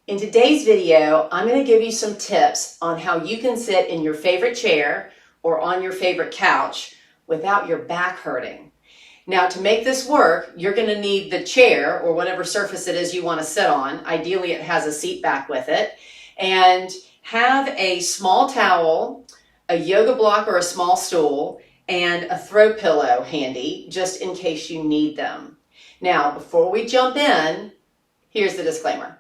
In today's video, I'm going to give you some tips on how you can sit in your favorite chair or on your favorite couch without your back hurting. Now, to make this work, you're going to need the chair or whatever surface it is you want to sit on. Ideally, it has a seat back with it. And have a small towel, a yoga block or a small stool, and a throw pillow handy just in case you need them. Now, before we jump in, here's the disclaimer.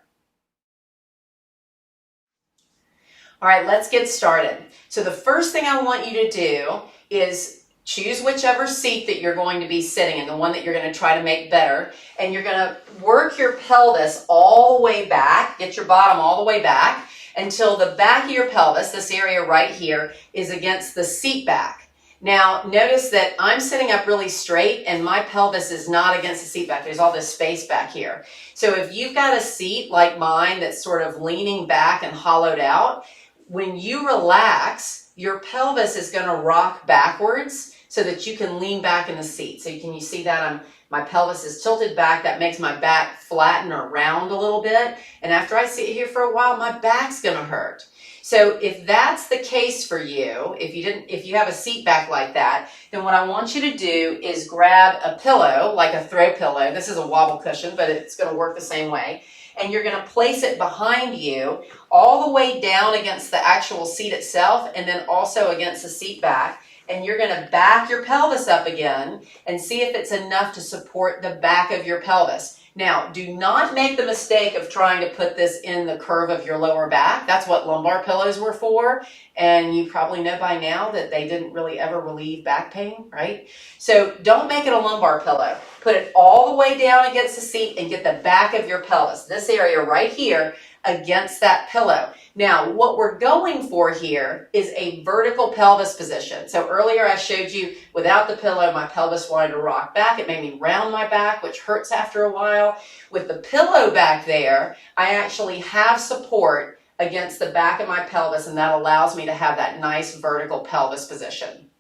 All right, let's get started. So the first thing I want you to do is choose whichever seat that you're going to be sitting in, the one that you're going to try to make better, and you're going to work your pelvis all the way back, get your bottom all the way back until the back of your pelvis, this area right here, is against the seat back. Now, notice that I'm sitting up really straight and my pelvis is not against the seat back. There's all this space back here. So if you've got a seat like mine that's sort of leaning back and hollowed out, when you relax, your pelvis is going to rock backwards so that you can lean back in the seat. So can you see that? My pelvis is tilted back. That makes my back flatten or round a little bit. And after I sit here for a while, my back's going to hurt. So if that's the case for you, if you have a seat back like that, then what I want you to do is grab a pillow, like a throw pillow. This is a wobble cushion, but it's going to work the same way. And you're going to place it behind you all the way down against the actual seat itself and then also against the seat back. And you're going to back your pelvis up again and see if it's enough to support the back of your pelvis. Now, do not make the mistake of trying to put this in the curve of your lower back. That's what lumbar pillows were for. And you probably know by now that they didn't really ever relieve back pain, right? So don't make it a lumbar pillow. Put it all the way down against the seat and get the back of your pelvis, this area right here, against that pillow. Now, what we're going for here is a vertical pelvis position. So earlier I showed you without the pillow, my pelvis wanted to rock back. It made me round my back, which hurts after a while. With the pillow back there, I actually have support against the back of my pelvis, and that allows me to have that nice vertical pelvis position.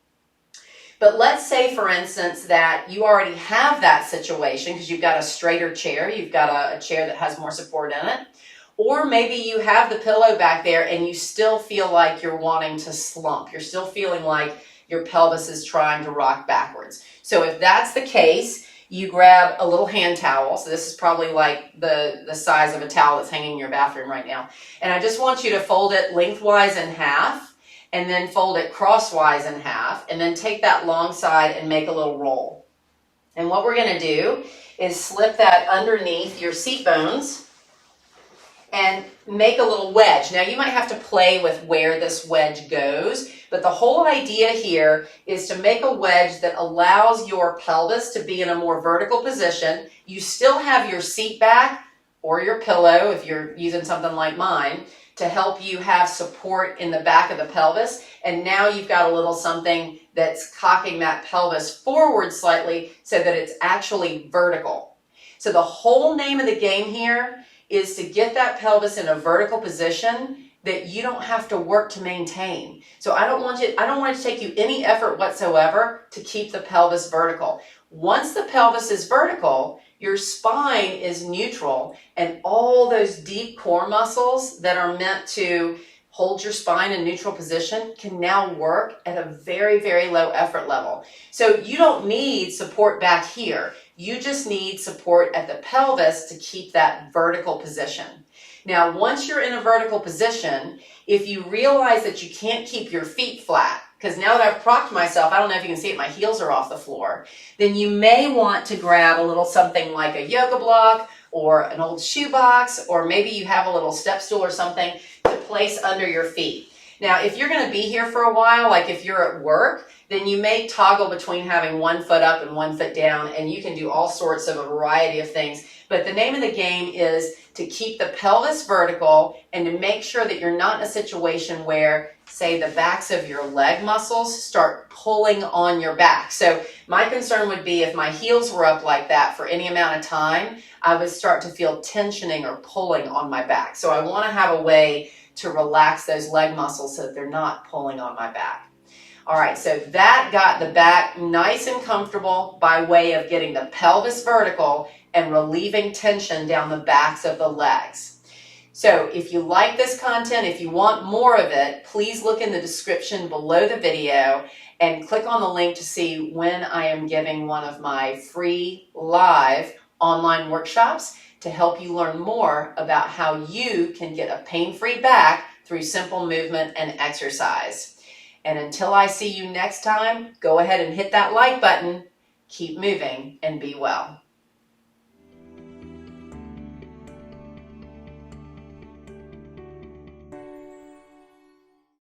But let's say, for instance, that you already have that situation because you've got a straighter chair, you've got a chair that has more support in it. Or maybe you have the pillow back there and you still feel like you're wanting to slump. You're still feeling like your pelvis is trying to rock backwards. So if that's the case, you grab a little hand towel. So this is probably like the size of a towel that's hanging in your bathroom right now. And I just want you to fold it lengthwise in half and then fold it crosswise in half and then take that long side and make a little roll. And what we're going to do is slip that underneath your seat bones and make a little wedge. Now you might have to play with where this wedge goes, but the whole idea here is to make a wedge that allows your pelvis to be in a more vertical position. You still have your seat back or your pillow, if you're using something like mine, to help you have support in the back of the pelvis. And now you've got a little something that's cocking that pelvis forward slightly so that it's actually vertical. So the whole name of the game here is to get that pelvis in a vertical position that you don't have to work to maintain. So I don't want it to take you any effort whatsoever to keep the pelvis vertical. Once the pelvis is vertical, your spine is neutral, and all those deep core muscles that are meant to hold your spine in neutral position can now work at a very, very low effort level. So you don't need support back here. You just need support at the pelvis to keep that vertical position. Now, once you're in a vertical position, if you realize that you can't keep your feet flat, because now that I've propped myself, I don't know if you can see it, my heels are off the floor, then you may want to grab a little something like a yoga block or an old shoebox, or maybe you have a little step stool or something to place under your feet. Now, if you're going to be here for a while, like if you're at work, then you may toggle between having one foot up and one foot down, and you can do all sorts of a variety of things. But the name of the game is to keep the pelvis vertical and to make sure that you're not in a situation where, say, the backs of your leg muscles start pulling on your back. So my concern would be if my heels were up like that for any amount of time, I would start to feel tensioning or pulling on my back. So I want to have a way to relax those leg muscles so that they're not pulling on my back. All right, so that got the back nice and comfortable by way of getting the pelvis vertical and relieving tension down the backs of the legs. So if you like this content, if you want more of it, please look in the description below the video and click on the link to see when I am giving one of my free live online workshops to help you learn more about how you can get a pain-free back through simple movement and exercise. And until I see you next time, go ahead and hit that like button. Keep moving and be well.